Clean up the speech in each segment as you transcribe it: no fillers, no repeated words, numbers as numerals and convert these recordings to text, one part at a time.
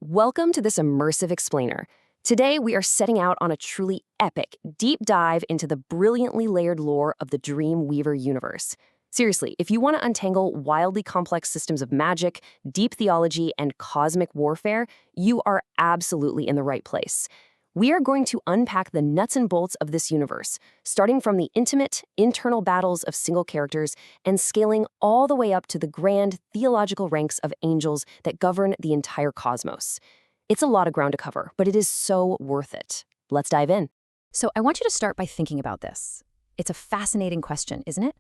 Welcome to this immersive explainer. Today, we are setting out on a truly epic, deep dive into the brilliantly layered lore of the Dreamweaver universe. Seriously, if you want to untangle wildly complex systems of magic, deep theology, and cosmic warfare, you are absolutely in the right place. We are going to unpack the nuts and bolts of this universe, starting from the intimate, internal battles of single characters and scaling all the way up to the grand theological ranks of angels that govern the entire cosmos. It's a lot of ground to cover, but it is so worth it. Let's dive in. So I want you to start by thinking about this. It's a fascinating question, isn't it?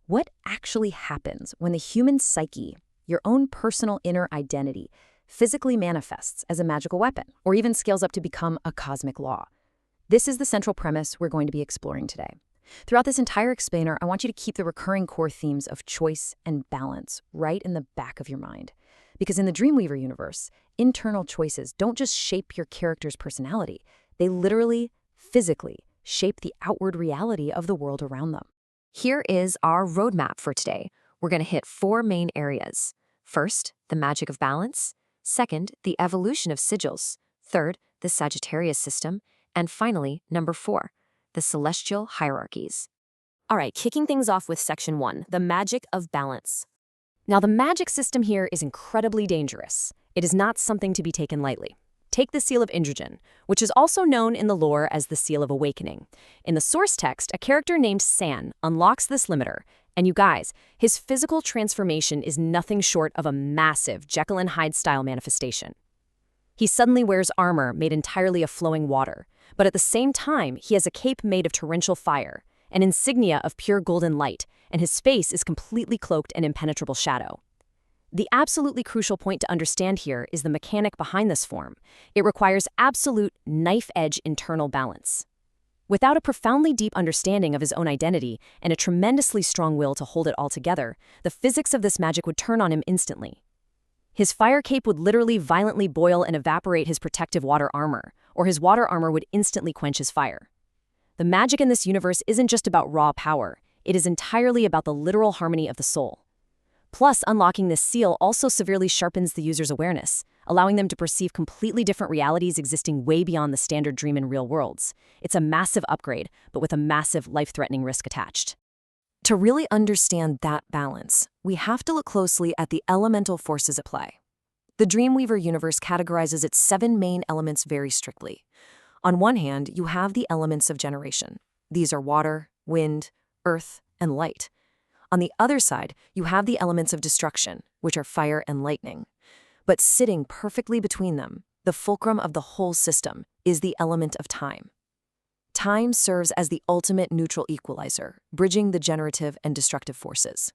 What actually happens when the human psyche, your own personal inner identity, physically manifests as a magical weapon, or even scales up to become a cosmic law? This is the central premise we're going to be exploring today. Throughout this entire explainer, I want you to keep the recurring core themes of choice and balance right in the back of your mind. Because in the Dreamweaver universe, internal choices don't just shape your character's personality, they literally, physically, shape the outward reality of the world around them. Here is our roadmap for today. We're going to hit 4 main areas. First, the magic of balance. Second, the evolution of sigils. Third, the Sagittarius system. And finally, number 4, the celestial hierarchies. All right, kicking things off with Section 1, the magic of balance. Now, the magic system here is incredibly dangerous. It is not something to be taken lightly. Take the Seal of Indrogen, which is also known in the lore as the Seal of Awakening. In the source text, a character named San unlocks this limiter, and you guys, his physical transformation is nothing short of a massive Jekyll and Hyde-style manifestation. He suddenly wears armor made entirely of flowing water, but at the same time, he has a cape made of torrential fire, an insignia of pure golden light, and his face is completely cloaked in impenetrable shadow. The absolutely crucial point to understand here is the mechanic behind this form. It requires absolute knife-edge internal balance. Without a profoundly deep understanding of his own identity and a tremendously strong will to hold it all together, the physics of this magic would turn on him instantly. His fire cape would literally violently boil and evaporate his protective water armor, or his water armor would instantly quench his fire. The magic in this universe isn't just about raw power, it is entirely about the literal harmony of the soul. Plus, unlocking this seal also severely sharpens the user's awareness, allowing them to perceive completely different realities existing way beyond the standard dream in real worlds. It's a massive upgrade, but with a massive life-threatening risk attached. To really understand that balance, we have to look closely at the elemental forces at play. The Dreamweaver universe categorizes its 7 main elements very strictly. On one hand, you have the elements of generation. These are water, wind, earth, and light. On the other side, you have the elements of destruction, which are fire and lightning. But sitting perfectly between them, the fulcrum of the whole system, is the element of time. Time serves as the ultimate neutral equalizer, bridging the generative and destructive forces.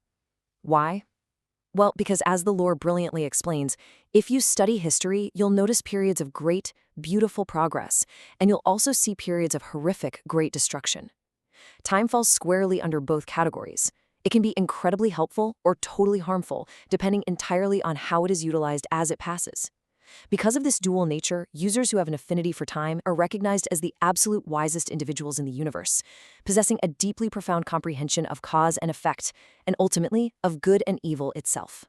Why? Well, because as the lore brilliantly explains, if you study history, you'll notice periods of great, beautiful progress, and you'll also see periods of horrific, great destruction. Time falls squarely under both categories. It can be incredibly helpful or totally harmful, depending entirely on how it is utilized as it passes. Because of this dual nature, users who have an affinity for time are recognized as the absolute wisest individuals in the universe, possessing a deeply profound comprehension of cause and effect, and ultimately, of good and evil itself.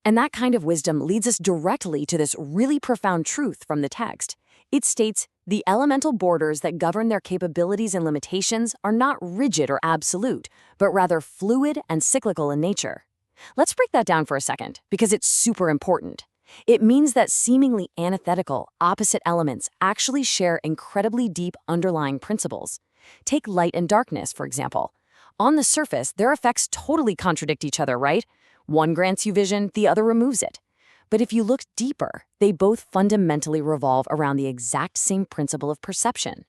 And that kind of wisdom leads us directly to this really profound truth from the text. It states, the elemental borders that govern their capabilities and limitations are not rigid or absolute, but rather fluid and cyclical in nature. Let's break that down for a second, because it's super important. It means that seemingly antithetical, opposite elements actually share incredibly deep underlying principles. Take light and darkness, for example. On the surface, their effects totally contradict each other, right? One grants you vision, the other removes it. But if you look deeper, they both fundamentally revolve around the exact same principle of perception.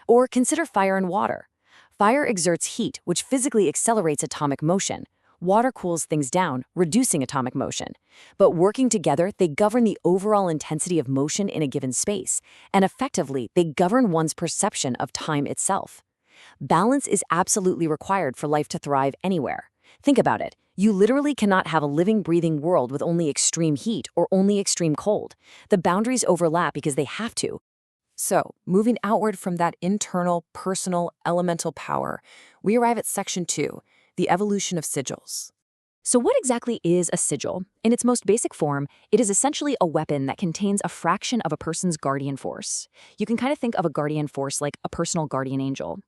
Or consider fire and water. Fire exerts heat, which physically accelerates atomic motion. Water cools things down, reducing atomic motion. But working together, they govern the overall intensity of motion in a given space, and effectively, they govern one's perception of time itself. Balance is absolutely required for life to thrive anywhere. Think about it. You literally cannot have a living, breathing world with only extreme heat or only extreme cold. The boundaries overlap because they have to. So, moving outward from that internal, personal, elemental power, we arrive at Section 2, the evolution of sigils. So what exactly is a sigil? In its most basic form, it is essentially a weapon that contains a fraction of a person's guardian force. You can kind of think of a guardian force like a personal guardian angel.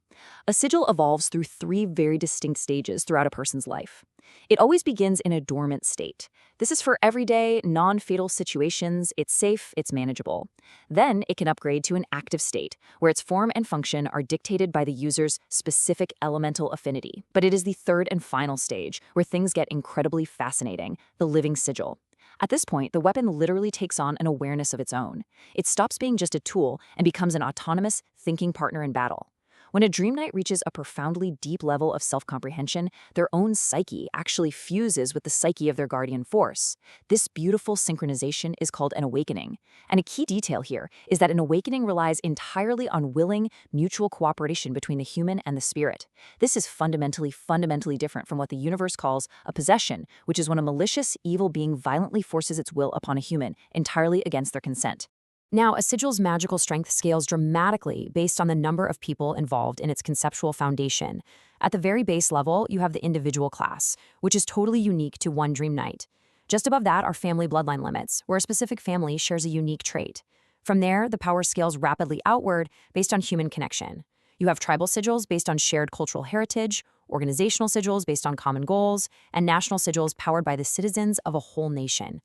A sigil evolves through three very distinct stages throughout a person's life. It always begins in a dormant state. This is for everyday, non-fatal situations. It's safe, it's manageable. Then it can upgrade to an active state, where its form and function are dictated by the user's specific elemental affinity. But it is the third and final stage, where things get incredibly fascinating, the living sigil. At this point, the weapon literally takes on an awareness of its own. It stops being just a tool and becomes an autonomous, thinking partner in battle. When a Dream Knight reaches a profoundly deep level of self-comprehension, their own psyche actually fuses with the psyche of their guardian force. This beautiful synchronization is called an awakening. And a key detail here is that an awakening relies entirely on willing, mutual cooperation between the human and the spirit. This is fundamentally different from what the universe calls a possession, which is when a malicious, evil being violently forces its will upon a human, entirely against their consent. Now, a sigil's magical strength scales dramatically based on the number of people involved in its conceptual foundation. At the very base level, you have the individual class, which is totally unique to one Dream Knight. Just above that are family bloodline limits, where a specific family shares a unique trait. From there, the power scales rapidly outward based on human connection. You have tribal sigils based on shared cultural heritage, organizational sigils based on common goals, and national sigils powered by the citizens of a whole nation.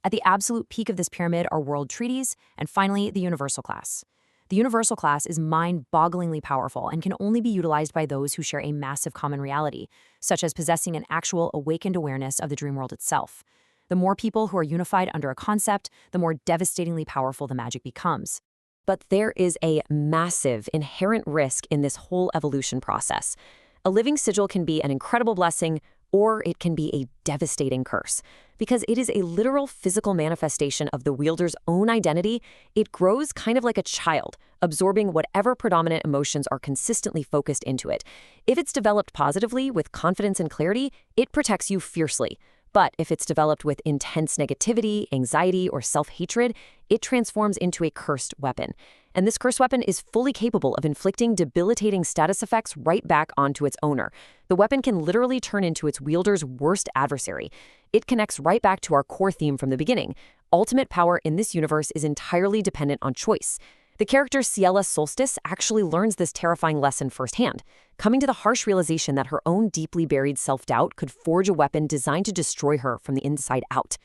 At the absolute peak of this pyramid are world treaties, and finally, the universal class. The universal class is mind-bogglingly powerful and can only be utilized by those who share a massive common reality, such as possessing an actual awakened awareness of the dream world itself. The more people who are unified under a concept, the more devastatingly powerful the magic becomes. But there is a massive inherent risk in this whole evolution process. A living sigil can be an incredible blessing, or it can be a devastating curse. Because it is a literal physical manifestation of the wielder's own identity, it grows kind of like a child, absorbing whatever predominant emotions are consistently focused into it. If it's developed positively, with confidence and clarity, it protects you fiercely. But if it's developed with intense negativity, anxiety, or self-hatred, it transforms into a cursed weapon. And this cursed weapon is fully capable of inflicting debilitating status effects right back onto its owner. The weapon can literally turn into its wielder's worst adversary. It connects right back to our core theme from the beginning. Ultimate power in this universe is entirely dependent on choice. The character Ciela Solstice actually learns this terrifying lesson firsthand, coming to the harsh realization that her own deeply buried self-doubt could forge a weapon designed to destroy her from the inside out.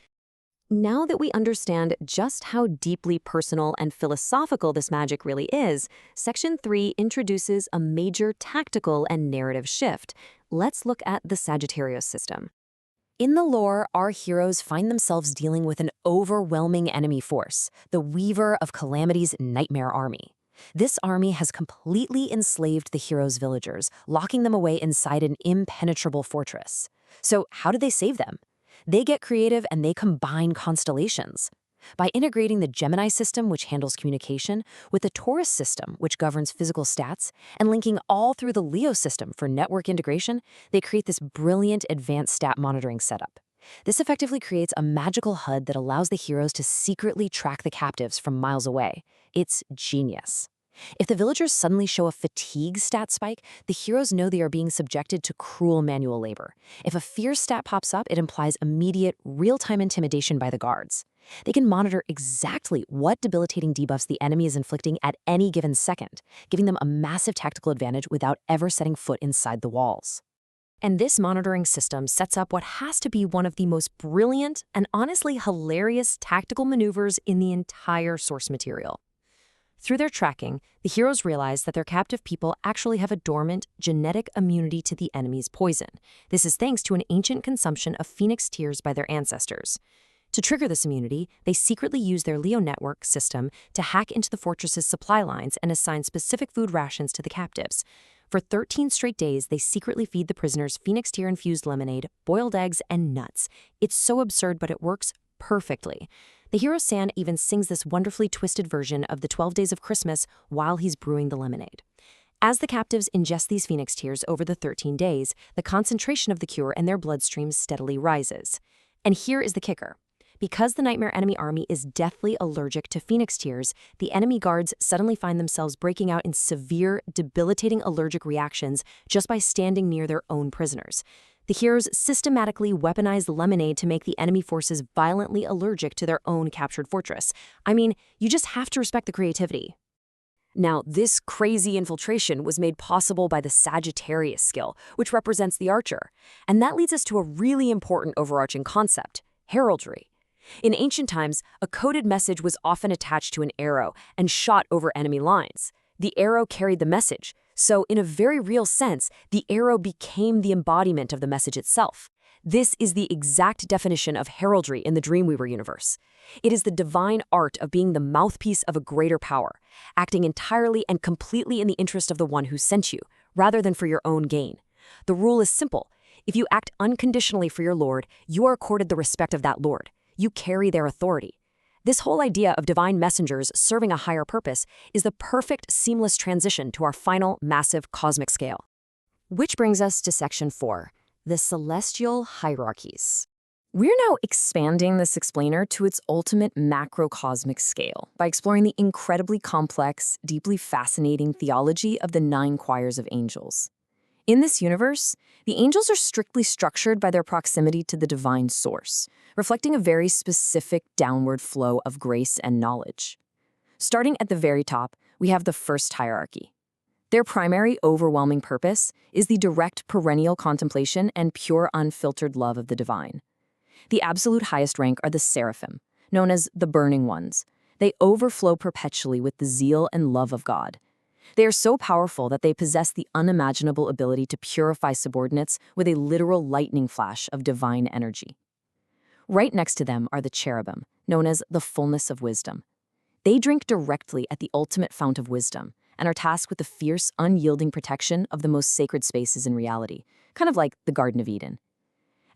Now that we understand just how deeply personal and philosophical this magic really is, Section 3 introduces a major tactical and narrative shift. Let's look at the Sagittarius system. In the lore, our heroes find themselves dealing with an overwhelming enemy force, the Weaver of Calamity's Nightmare Army. This army has completely enslaved the heroes' villagers, locking them away inside an impenetrable fortress. So how do they save them? They get creative and they combine constellations. By integrating the Gemini system, which handles communication, with the Taurus system, which governs physical stats, and linking all through the Leo system for network integration, they create this brilliant advanced stat monitoring setup. This effectively creates a magical HUD that allows the heroes to secretly track the captives from miles away. It's genius. If the villagers suddenly show a fatigue stat spike, the heroes know they are being subjected to cruel manual labor. If a fear stat pops up, it implies immediate, real-time intimidation by the guards. They can monitor exactly what debilitating debuffs the enemy is inflicting at any given second, giving them a massive tactical advantage without ever setting foot inside the walls. And this monitoring system sets up what has to be one of the most brilliant and honestly hilarious tactical maneuvers in the entire source material. Through their tracking, the heroes realize that their captive people actually have a dormant genetic immunity to the enemy's poison. This is thanks to an ancient consumption of phoenix tears by their ancestors. To trigger this immunity, they secretly use their Leo network system to hack into the fortress's supply lines and assign specific food rations to the captives. For 13 straight days, they secretly feed the prisoners phoenix tear-infused lemonade, boiled eggs, and nuts. It's so absurd, but it works perfectly. The hero San even sings this wonderfully twisted version of the 12 Days of Christmas while he's brewing the lemonade. As the captives ingest these phoenix tears over the 13 days, the concentration of the cure in their bloodstream steadily rises. And here is the kicker. Because the Nightmare Enemy Army is deathly allergic to phoenix tears, the enemy guards suddenly find themselves breaking out in severe, debilitating allergic reactions just by standing near their own prisoners. The heroes systematically weaponized lemonade to make the enemy forces violently allergic to their own captured fortress. I mean, you just have to respect the creativity. Now, this crazy infiltration was made possible by the Sagittarius skill, which represents the archer. And that leads us to a really important overarching concept: heraldry. In ancient times, a coded message was often attached to an arrow and shot over enemy lines. The arrow carried the message, so in a very real sense, the arrow became the embodiment of the message itself. This is the exact definition of heraldry in the Dreamweaver universe. It is the divine art of being the mouthpiece of a greater power, acting entirely and completely in the interest of the one who sent you, rather than for your own gain. The rule is simple. If you act unconditionally for your Lord, you are accorded the respect of that Lord. You carry their authority. This whole idea of divine messengers serving a higher purpose is the perfect, seamless transition to our final, massive cosmic scale. Which brings us to Section 4, the celestial hierarchies. We're now expanding this explainer to its ultimate macrocosmic scale by exploring the incredibly complex, deeply fascinating theology of the 9 choirs of angels. In this universe, the angels are strictly structured by their proximity to the divine source, reflecting a very specific downward flow of grace and knowledge. Starting at the very top, we have the first hierarchy. Their primary overwhelming purpose is the direct perennial contemplation and pure unfiltered love of the divine. The absolute highest rank are the seraphim, known as the burning ones. They overflow perpetually with the zeal and love of God. They are so powerful that they possess the unimaginable ability to purify subordinates with a literal lightning flash of divine energy. Right next to them are the cherubim, known as the fullness of wisdom. They drink directly at the ultimate fount of wisdom and are tasked with the fierce, unyielding protection of the most sacred spaces in reality, kind of like the Garden of Eden.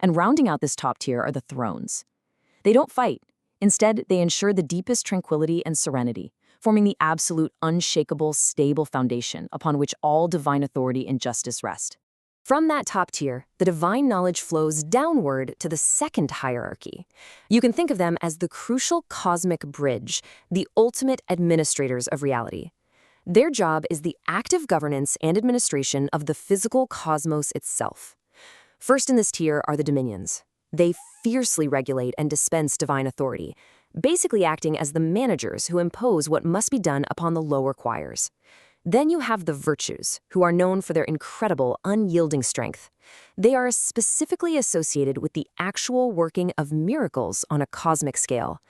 And rounding out this top tier are the thrones. They don't fight. Instead, they ensure the deepest tranquility and serenity, forming the absolute, unshakable, stable foundation upon which all divine authority and justice rest. From that top tier, the divine knowledge flows downward to the second hierarchy. You can think of them as the crucial cosmic bridge, the ultimate administrators of reality. Their job is the active governance and administration of the physical cosmos itself. First in this tier are the dominions. They fiercely regulate and dispense divine authority, basically acting as the managers who impose what must be done upon the lower choirs. Then you have the virtues, who are known for their incredible, unyielding strength. They are specifically associated with the actual working of miracles on a cosmic scale.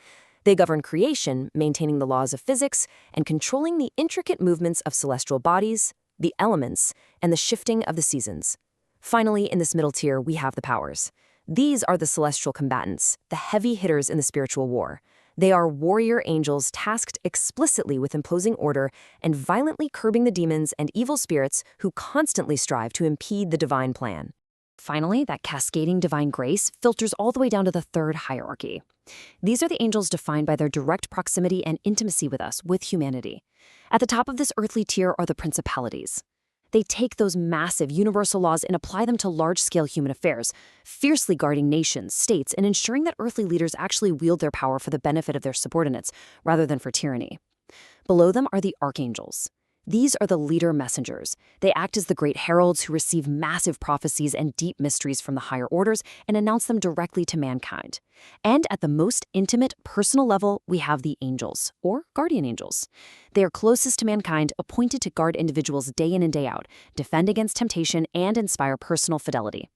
They govern creation, maintaining the laws of physics, and controlling the intricate movements of celestial bodies, the elements, and the shifting of the seasons. Finally, in this middle tier, we have the powers. These are the celestial combatants, the heavy hitters in the spiritual war. They are warrior angels tasked explicitly with imposing order and violently curbing the demons and evil spirits who constantly strive to impede the divine plan. Finally, that cascading divine grace filters all the way down to the third hierarchy. These are the angels defined by their direct proximity and intimacy with us, with humanity. At the top of this earthly tier are the principalities. They take those massive universal laws and apply them to large-scale human affairs, fiercely guarding nations, states, and ensuring that earthly leaders actually wield their power for the benefit of their subordinates, rather than for tyranny. Below them are the archangels. These are the leader messengers. They act as the great heralds who receive massive prophecies and deep mysteries from the higher orders and announce them directly to mankind. And at the most intimate, personal level, we have the angels, or guardian angels. They are closest to mankind, appointed to guard individuals day in and day out, defend against temptation, and inspire personal fidelity.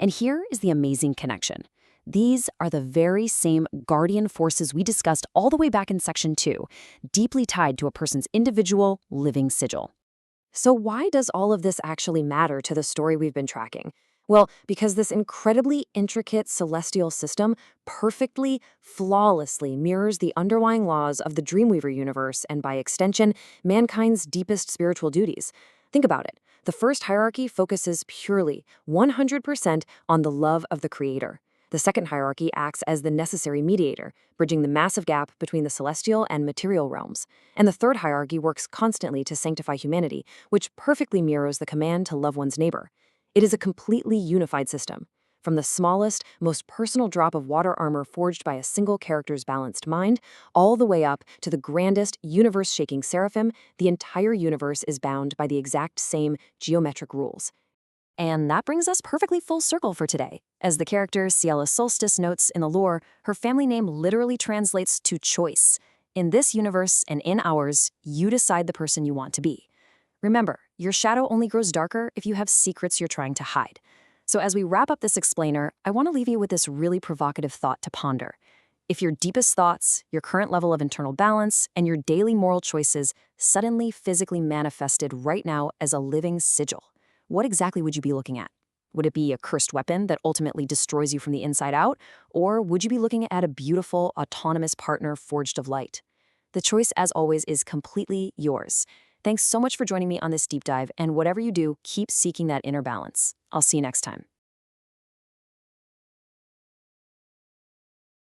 And here is the amazing connection. These are the very same guardian forces we discussed all the way back in Section 2, deeply tied to a person's individual, living sigil. So why does all of this actually matter to the story we've been tracking? Well, because this incredibly intricate celestial system perfectly, flawlessly mirrors the underlying laws of the Dreamweaver universe and, by extension, mankind's deepest spiritual duties. Think about it. The first hierarchy focuses purely, 100% on the love of the Creator. The second hierarchy acts as the necessary mediator, bridging the massive gap between the celestial and material realms. And the third hierarchy works constantly to sanctify humanity, which perfectly mirrors the command to love one's neighbor. It is a completely unified system. From the smallest, most personal drop of water armor forged by a single character's balanced mind, all the way up to the grandest, universe-shaking seraphim, the entire universe is bound by the exact same geometric rules. And that brings us perfectly full circle for today. As the character Ciela Solstice notes in the lore, her family name literally translates to choice. In this universe and in ours, you decide the person you want to be. Remember, your shadow only grows darker if you have secrets you're trying to hide. So as we wrap up this explainer, I want to leave you with this really provocative thought to ponder. If your deepest thoughts, your current level of internal balance, and your daily moral choices suddenly physically manifested right now as a living sigil, what exactly would you be looking at? Would it be a cursed weapon that ultimately destroys you from the inside out? Or would you be looking at a beautiful, autonomous partner forged of light? The choice, as always, is completely yours. Thanks so much for joining me on this deep dive, and whatever you do, keep seeking that inner balance. I'll see you next time.